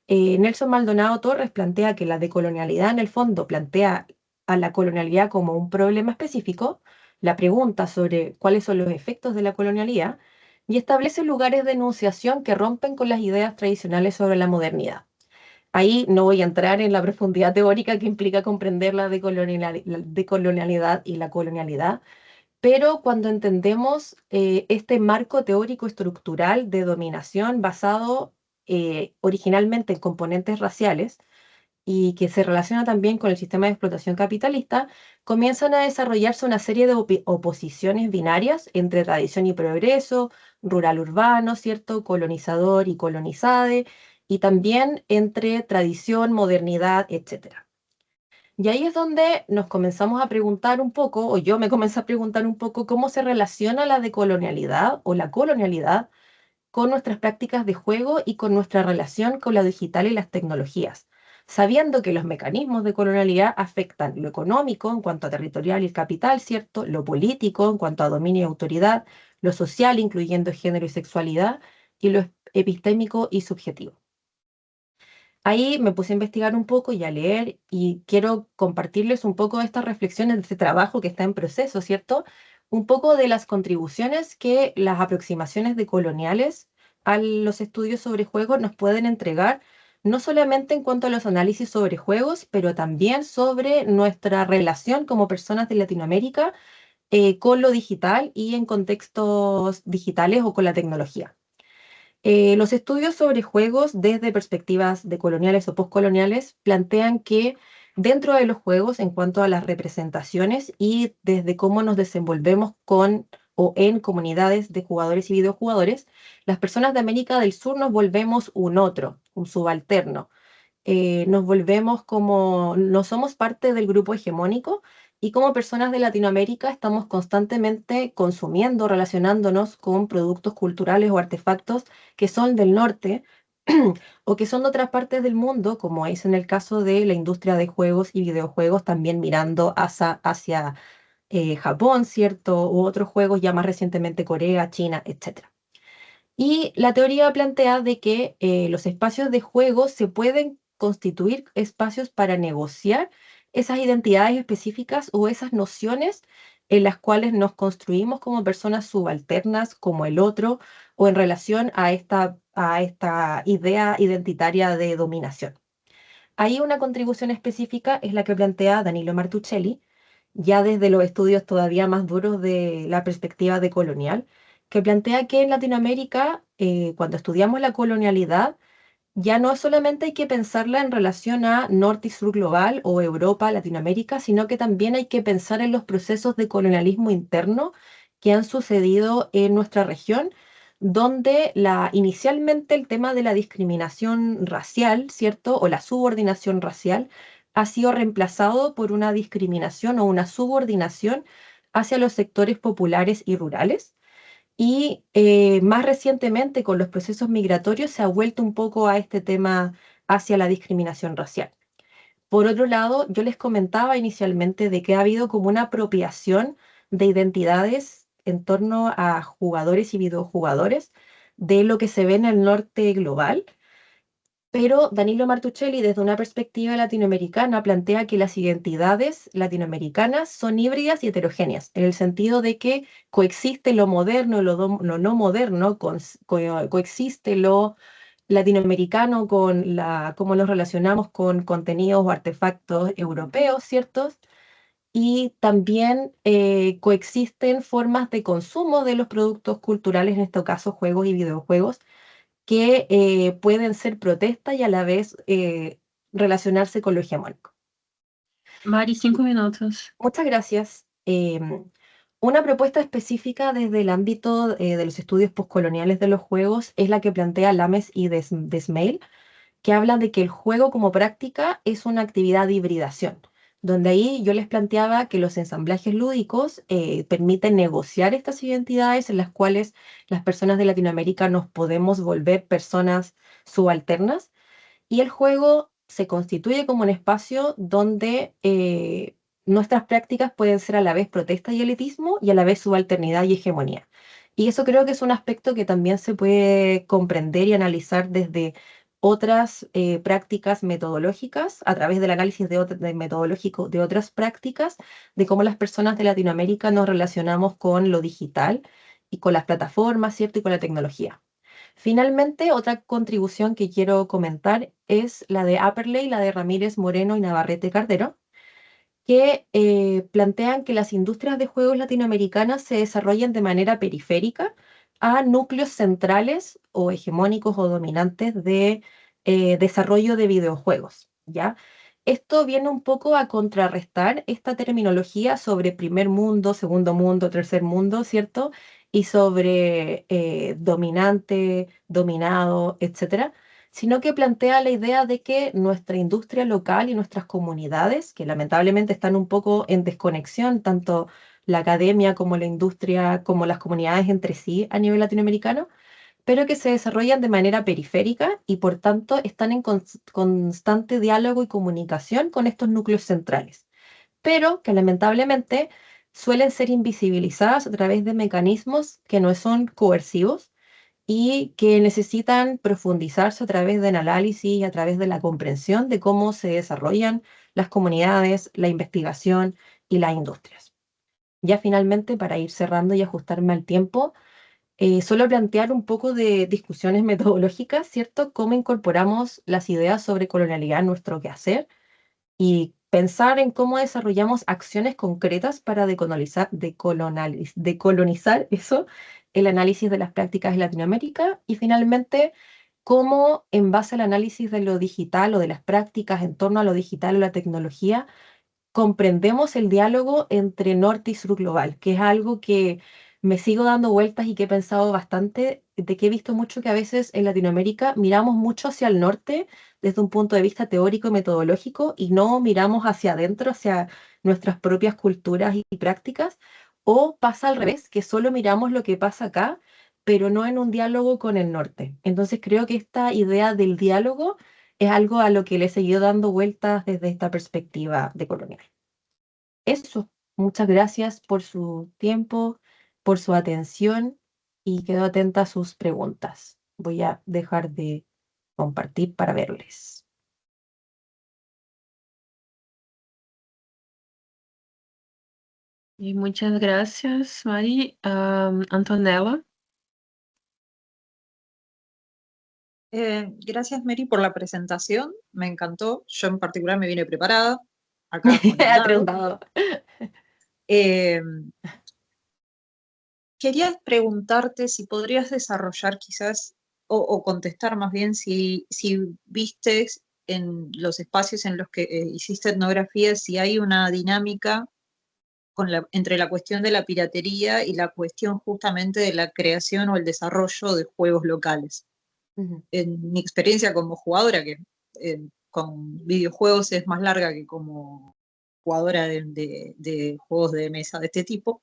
Nelson Maldonado Torres plantea que la decolonialidad en el fondo plantea a la colonialidad como un problema específico, la pregunta sobre cuáles son los efectos de la colonialidad y establece lugares de enunciación que rompen con las ideas tradicionales sobre la modernidad. Ahí no voy a entrar en la profundidad teórica que implica comprender la decolonialidad y la colonialidad, pero cuando entendemos este marco teórico estructural de dominación basado originalmente en componentes raciales y que se relaciona también con el sistema de explotación capitalista, comienzan a desarrollarse una serie de oposiciones binarias entre tradición y progreso, rural-urbano, ¿cierto? Colonizador y colonizade, y también entre tradición, modernidad, etc. Y ahí es donde nos comenzamos a preguntar un poco, o yo me comencé a preguntar un poco, cómo se relaciona la decolonialidad o la colonialidad con nuestras prácticas de juego y con nuestra relación con lo digital y las tecnologías, sabiendo que los mecanismos de colonialidad afectan lo económico en cuanto a territorial y capital, ¿cierto? Lo político en cuanto a dominio y autoridad, lo social, incluyendo género y sexualidad, y lo epistémico y subjetivo. Ahí me puse a investigar un poco y a leer y quiero compartirles un poco de estas reflexiones de este trabajo que está en proceso, ¿cierto? Un poco de las contribuciones que las aproximaciones decoloniales a los estudios sobre juegos nos pueden entregar, no solamente en cuanto a los análisis sobre juegos, pero también sobre nuestra relación como personas de Latinoamérica con lo digital y en contextos digitales o con la tecnología. Los estudios sobre juegos desde perspectivas decoloniales o postcoloniales plantean que dentro de los juegos, en cuanto a las representaciones y desde cómo nos desenvolvemos con o en comunidades de jugadores y videojugadores, las personas de América del Sur nos volvemos un otro, un subalterno. Nos volvemos como, no somos parte del grupo hegemónico y como personas de Latinoamérica estamos constantemente consumiendo, relacionándonos con productos culturales o artefactos que son del norte o que son de otras partes del mundo, como es en el caso de la industria de juegos y videojuegos, también mirando hacia Japón, ¿cierto? U otros juegos ya más recientemente Corea, China, etc. Y la teoría plantea de que los espacios de juego se pueden constituir espacios para negociar esas identidades específicas o esas nociones en las cuales nos construimos como personas subalternas, como el otro, o en relación a esta idea identitaria de dominación. Ahí una contribución específica es la que plantea Danilo Martuchelli, ya desde los estudios todavía más duros de la perspectiva decolonial, que plantea que en Latinoamérica, cuando estudiamos la colonialidad, ya no solamente hay que pensarla en relación a norte y sur global o Europa, Latinoamérica, sino que también hay que pensar en los procesos de colonialismo interno que han sucedido en nuestra región, donde inicialmente el tema de la discriminación racial, ¿cierto? O la subordinación racial ha sido reemplazado por una discriminación o una subordinación hacia los sectores populares y rurales. Y más recientemente con los procesos migratorios se ha vuelto un poco a este tema hacia la discriminación racial. Por otro lado, yo les comentaba inicialmente de que ha habido como una apropiación de identidades en torno a jugadores y videojugadores de lo que se ve en el norte global, pero Danilo Martuchelli, desde una perspectiva latinoamericana, plantea que las identidades latinoamericanas son híbridas y heterogéneas, en el sentido de que coexiste lo moderno y lo no moderno, coexiste lo latinoamericano con cómo nos relacionamos con contenidos o artefactos europeos, ¿ciertos? Y también coexisten formas de consumo de los productos culturales, en este caso juegos y videojuegos, que pueden ser protesta y a la vez relacionarse con lo hegemónico. Mari, 5 minutos. Muchas gracias. Una propuesta específica desde el ámbito de los estudios postcoloniales de los juegos es la que plantea Lames y Desmail, que habla de que el juego como práctica es una actividad de hibridación, donde ahí yo les planteaba que los ensamblajes lúdicos permiten negociar estas identidades en las cuales las personas de Latinoamérica nos podemos volver personas subalternas, y el juego se constituye como un espacio donde nuestras prácticas pueden ser a la vez protesta y elitismo y a la vez subalternidad y hegemonía. Y eso creo que es un aspecto que también se puede comprender y analizar desde otras prácticas metodológicas, a través del análisis metodológico de otras prácticas, de cómo las personas de Latinoamérica nos relacionamos con lo digital y con las plataformas, ¿cierto? Y con la tecnología. Finalmente, otra contribución que quiero comentar es la de Apperley, la de Ramírez Moreno y Navarrete Cardero, que plantean que las industrias de juegos latinoamericanas se desarrollan de manera periférica a núcleos centrales o hegemónicos o dominantes de desarrollo de videojuegos, ¿ya? Esto viene un poco a contrarrestar esta terminología sobre primer mundo, segundo mundo, tercer mundo, ¿cierto? Y sobre dominante, dominado, etcétera, sino que plantea la idea de que nuestra industria local y nuestras comunidades, que lamentablemente están un poco en desconexión, tanto la academia como la industria, como las comunidades entre sí a nivel latinoamericano, pero que se desarrollan de manera periférica y por tanto están en constante diálogo y comunicación con estos núcleos centrales, pero que lamentablemente suelen ser invisibilizadas a través de mecanismos que no son coercivos y que necesitan profundizarse a través del análisis y a través de la comprensión de cómo se desarrollan las comunidades, la investigación y las industrias. Ya finalmente, para ir cerrando y ajustarme al tiempo, solo plantear un poco de discusiones metodológicas, ¿cierto? Cómo incorporamos las ideas sobre colonialidad en nuestro quehacer y pensar en cómo desarrollamos acciones concretas para decolonizar eso, el análisis de las prácticas en Latinoamérica, y finalmente cómo en base al análisis de lo digital o de las prácticas en torno a lo digital o la tecnología, comprendemos el diálogo entre norte y sur global, que es algo que me sigo dando vueltas y que he pensado bastante, de que he visto mucho que a veces en Latinoamérica miramos mucho hacia el norte desde un punto de vista teórico y metodológico y no miramos hacia adentro, hacia nuestras propias culturas y prácticas, o pasa al revés, que solo miramos lo que pasa acá, pero no en un diálogo con el norte. Entonces creo que esta idea del diálogo es algo a lo que le he seguido dando vueltas desde esta perspectiva de colonial. Eso, muchas gracias por su tiempo, por su atención y quedo atenta a sus preguntas. Voy a dejar de compartir para verles. Y muchas gracias, Mari. Antonella. Gracias, Mary, por la presentación. Me encantó. Yo en particular me vine preparada acá con el dado. Atreundado. Eh, Quería preguntarte si podrías desarrollar quizás, o contestar más bien, si viste en los espacios en los que hiciste etnografía, si hay una dinámica entre la cuestión de la piratería y la cuestión justamente de la creación o el desarrollo de juegos locales. En mi experiencia como jugadora, que con videojuegos es más larga que como jugadora de juegos de mesa de este tipo,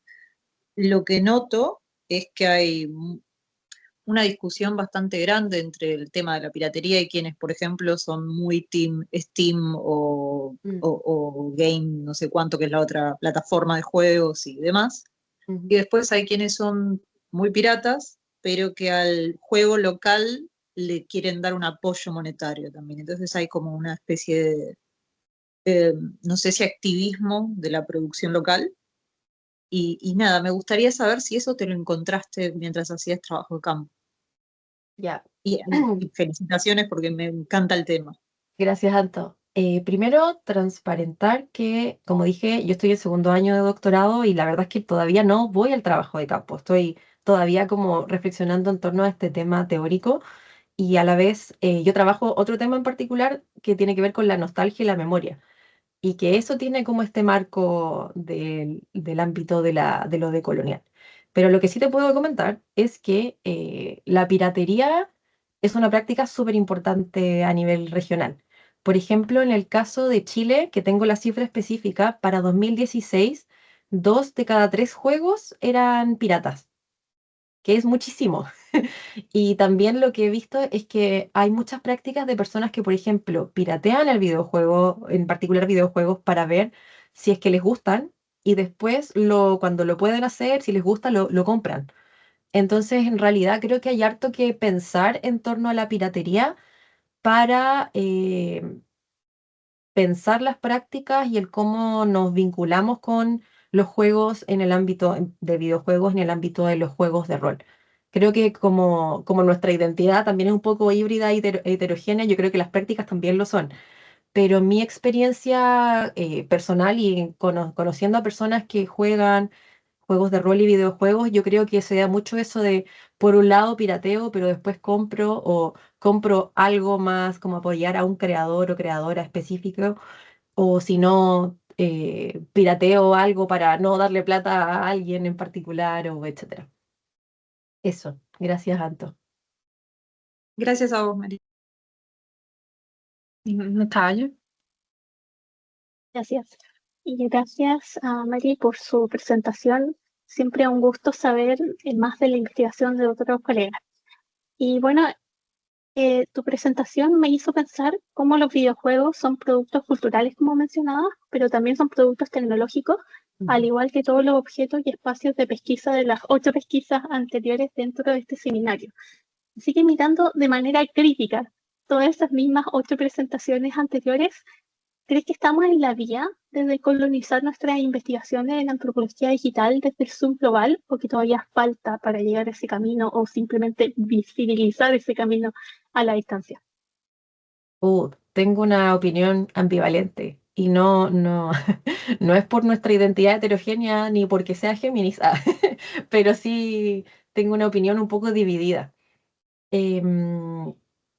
lo que noto es que hay una discusión bastante grande entre el tema de la piratería y quienes, por ejemplo, son muy Team Steam o Game, no sé cuánto, que es la otra plataforma de juegos y demás. Y después hay quienes son muy piratas, pero que al juego local le quieren dar un apoyo monetario también. Entonces hay como una especie de, no sé si activismo de la producción local. Y nada, me gustaría saber si eso te lo encontraste mientras hacías trabajo de campo. Ya. Y felicitaciones porque me encanta el tema. Gracias, Anto. Primero, transparentar que, como dije, yo estoy en segundo año de doctorado y la verdad es que todavía no voy al trabajo de campo. Estoy todavía como reflexionando en torno a este tema teórico y a la vez yo trabajo otro tema en particular que tiene que ver con la nostalgia y la memoria. y que eso tiene como este marco del ámbito de lo decolonial. Pero lo que sí te puedo comentar es que la piratería es una práctica súper importante a nivel regional. Por ejemplo, en el caso de Chile, que tengo la cifra específica, para 2016, 2 de cada 3 juegos eran piratas, que es muchísimo. Y también lo que he visto es que hay muchas prácticas de personas que, por ejemplo, piratean el videojuego, en particular videojuegos, para ver si es que les gustan y después cuando lo pueden hacer, si les gusta, lo compran. Entonces, en realidad creo que hay harto que pensar en torno a la piratería para pensar las prácticas y el cómo nos vinculamos con los juegos en el ámbito de videojuegos, en el ámbito de los juegos de rol. Creo que como nuestra identidad también es un poco híbrida y heterogénea, yo creo que las prácticas también lo son. Pero mi experiencia personal y conociendo a personas que juegan juegos de rol y videojuegos, yo creo que se da mucho eso de, por un lado, pirateo, pero después compro o compro algo más como apoyar a un creador o creadora específico, o si no, pirateo algo para no darle plata a alguien en particular o etcétera. Eso, gracias, Anto. Gracias a vos, María. Natália? Gracias. Y gracias a Mari por su presentación. Siempre un gusto saber más de la investigación de otros colegas. Y bueno, tu presentación me hizo pensar cómo los videojuegos son productos culturales, como mencionabas, pero también son productos tecnológicos, al igual que todos los objetos y espacios de pesquisa de las 8 pesquisas anteriores dentro de este seminario. Así que mirando de manera crítica todas esas mismas 8 presentaciones anteriores, ¿crees que estamos en la vía de decolonizar nuestras investigaciones en antropología digital desde el Zoom global o que todavía falta para llegar a ese camino o simplemente visibilizar ese camino a la distancia? Tengo una opinión ambivalente y no es por nuestra identidad heterogénea ni porque sea Géminis, pero sí tengo una opinión un poco dividida. Em,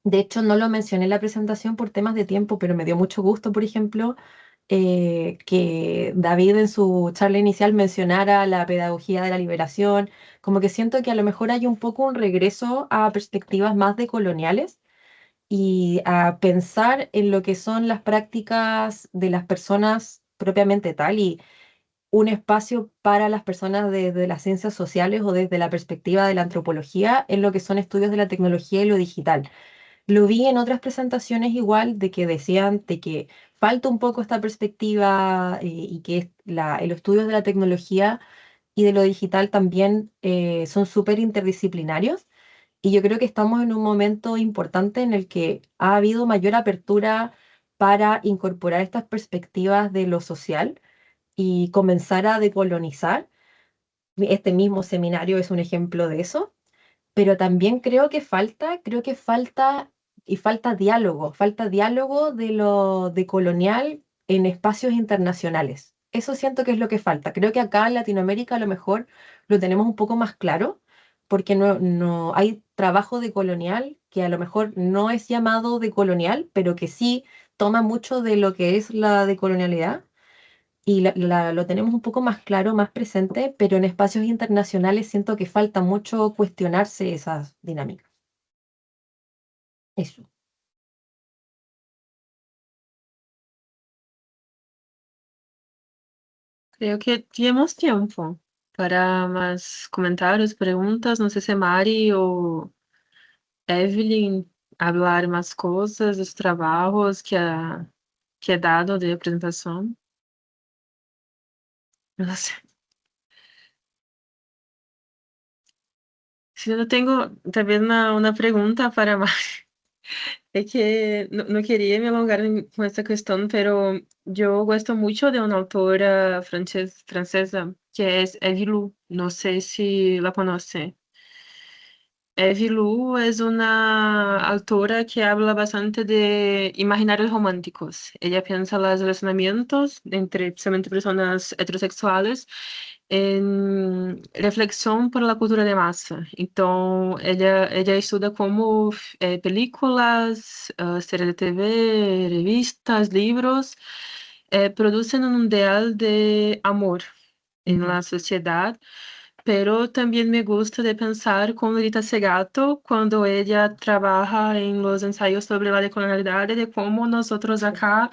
de hecho, no lo mencioné en la presentación por temas de tiempo, pero me dio mucho gusto, por ejemplo, que David en su charla inicial mencionara la pedagogía de la liberación, como que siento que a lo mejor hay un poco un regreso a perspectivas más decoloniales y a pensar en lo que son las prácticas de las personas propiamente tal y un espacio para las personas desde las ciencias sociales o desde la perspectiva de la antropología en lo que son estudios de la tecnología y lo digital. Lo vi en otras presentaciones igual de que decían de que falta un poco esta perspectiva y que los estudios de la tecnología y de lo digital también son súper interdisciplinarios. Y yo creo que estamos en un momento importante en el que ha habido mayor apertura para incorporar estas perspectivas de lo social y comenzar a decolonizar. Este mismo seminario es un ejemplo de eso, pero también creo que falta y falta diálogo de lo decolonial en espacios internacionales. Eso siento que es lo que falta. Creo que acá en Latinoamérica a lo mejor lo tenemos un poco más claro, porque no hay trabajo decolonial que a lo mejor no es llamado decolonial, pero que sí toma mucho de lo que es la decolonialidad y lo tenemos un poco más claro, más presente, pero en espacios internacionales siento que falta mucho cuestionarse esas dinámicas. Eso. Creo que temos tempo para mais comentários, perguntas. Não sei se Mari ou Evelyn hablar mais coisas dos trabalhos que é dado de apresentação. Não sei. Si eu tenho talvez uma pergunta para Mari. É que não queria me alongar com essa questão, pero eu gosto muito de uma autora francesa que é Evie Lu. Não sei se la conoce. Evie Lu es una autora que habla bastante de imaginarios románticos. Ella piensa los relacionamientos entre especialmente personas heterossexuales en reflexión por la cultura de masa. Entonces, ella estuda como películas, series de TV, revistas, libros, producen un ideal de amor en Ujú. la sociedad, pero también me gusta de pensar con Rita Segato cuando ella trabaja en los ensayos sobre la decolonialidad, de cómo nosotros acá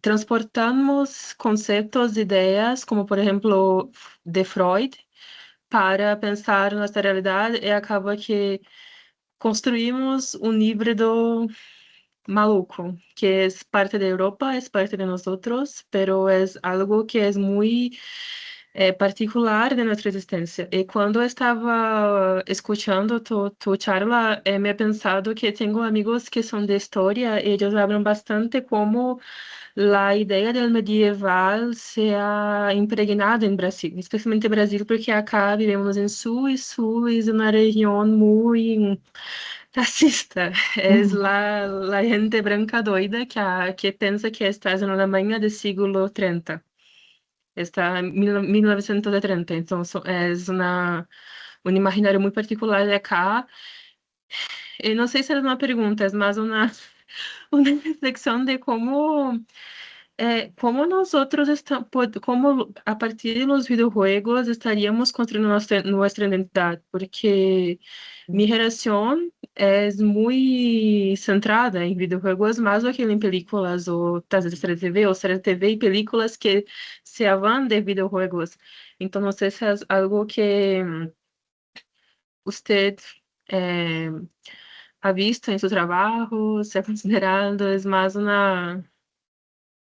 transportamos conceptos, ideas, como por ejemplo de Freud, para pensar nuestra realidad y acaba que construimos un híbrido maluco, que es parte de Europa, es parte de nosotros, pero es algo que es muy particular de nuestra existencia. Y cuando estaba escuchando tu charla, me he pensado que tengo amigos que son de historia y ellos hablan bastante cómo la idea del medieval se ha impregnado en Brasil, especialmente en Brasil, porque acá vivimos en Sul y Sul es una región muy racista. Es Ujú. la gente branca doida que piensa que estás en Alemania del siglo 30. Está en 1930. Entonces, es un imaginario muy particular de acá. Y no sé si es una pregunta, es más una reflexión de cómo nosotros cómo a partir de los videojuegos estaríamos construyendo nuestra identidad, porque mi generación es muy centrada en videojuegos más do que en películas o series de TV o series de TV y películas que se van de videojuegos. Entonces, no sé si es algo que usted eh, ha visto en su trabajo, se ha considerado, es más una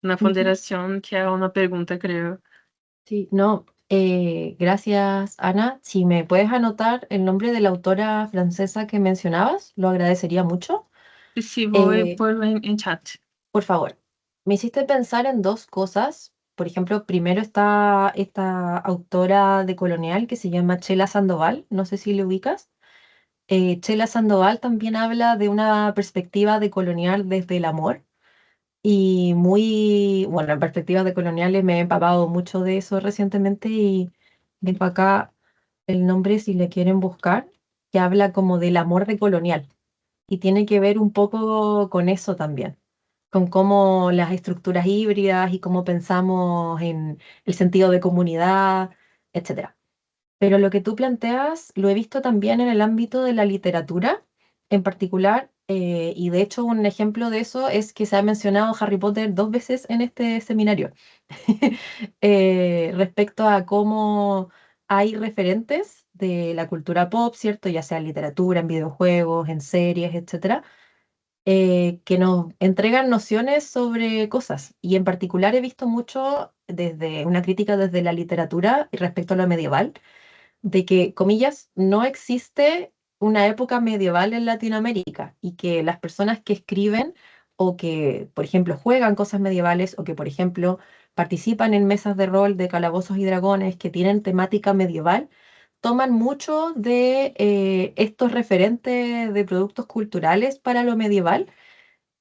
Ujú. ponderación que a una pregunta, creo. Sí, no, gracias, Ana. Si me puedes anotar el nombre de la autora francesa que mencionabas, lo agradecería mucho. Y sí, voy a Eh, ponerlo en chat. por favor, me hiciste pensar en dos cosas. Por ejemplo, primero está esta autora de colonial que se llama Chela Sandoval, no sé si le ubicas. Chela Sandoval también habla de una perspectiva de colonial desde el amor. Y muy, bueno, en perspectivas de coloniales me he empapado mucho de eso recientemente y dejo acá el nombre si le quieren buscar, que habla como del amor de colonial y tiene que ver un poco con eso también, con cómo las estructuras híbridas y cómo pensamos en el sentido de comunidad, etcétera. Pero lo que tú planteas lo he visto también en el ámbito de la literatura en particular, y de hecho un ejemplo de eso es que se ha mencionado Harry Potter dos veces en este seminario, respecto a cómo hay referentes de la cultura pop, ¿cierto? Ya sea en literatura, en videojuegos, en series, etcétera, que nos entregan nociones sobre cosas. Y en particular he visto mucho desde una crítica desde la literatura respecto a lo medieval de que, comillas, no existe una época medieval en Latinoamérica y que las personas que escriben o que, por ejemplo, juegan cosas medievales o que, por ejemplo, participan en mesas de rol de calabozos y dragones que tienen temática medieval, toman mucho de estos referentes de productos culturales para lo medieval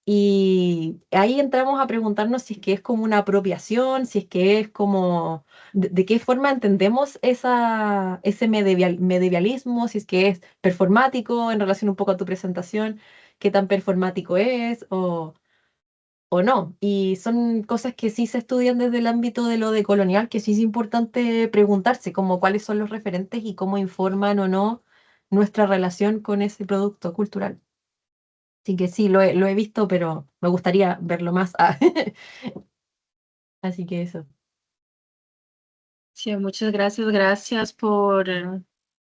y ahí entramos a preguntarnos si es que es como una apropiación, si es que es como, de qué forma entendemos ese medievalismo, si es que es performático en relación un poco a tu presentación, qué tan performático es o no. Y son cosas que sí se estudian desde el ámbito de lo decolonial, que sí es importante preguntarse, como cuáles son los referentes y cómo informan o no nuestra relación con ese producto cultural. Así que sí, lo he visto, pero me gustaría verlo más. Ah, así que eso. Sí, muchas gracias, gracias por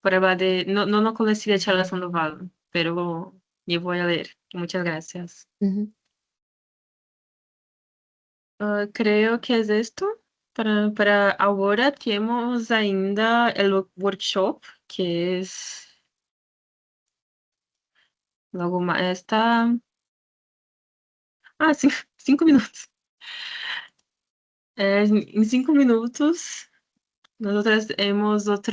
hablar de, no conocí de Charla Sandoval, pero yo voy a leer. Muchas gracias. Ujú. Creo que es esto. Para ahora temos ainda el workshop, que es logo mais, está... Ah, 5 minutos. Em 5 minutos, nosotras temos otra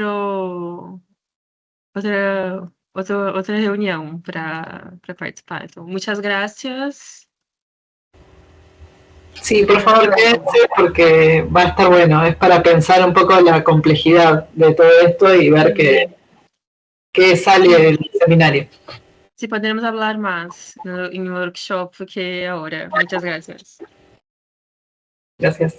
reunião para participar. Então, muchas gracias. Sí, por favor, quédense porque va a estar bueno. Es para pensar un poco la complejidad de todo esto y ver qué sale del seminario. Se podemos falar mais em workshop que agora. Muchas gracias. Gracias.